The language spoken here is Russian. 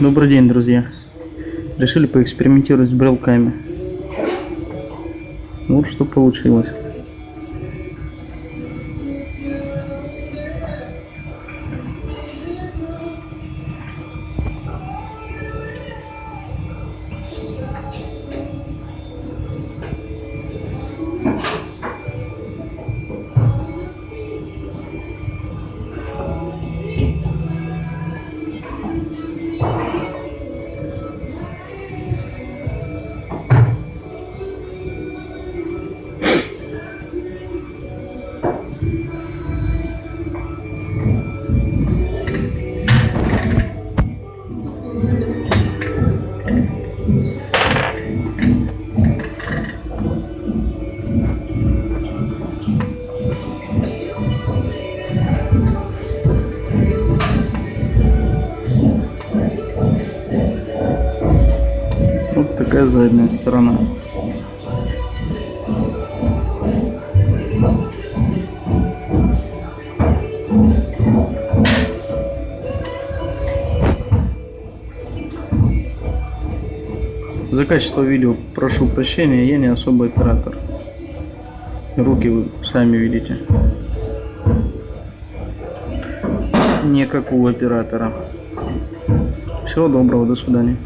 Добрый день, друзья. Решили поэкспериментировать с брелками. Вот что получилось. Вот такая задняя сторона. За качество видео прошу прощения, я не особый оператор. Руки вы сами видите. Не как у оператора. Всего доброго, до свидания.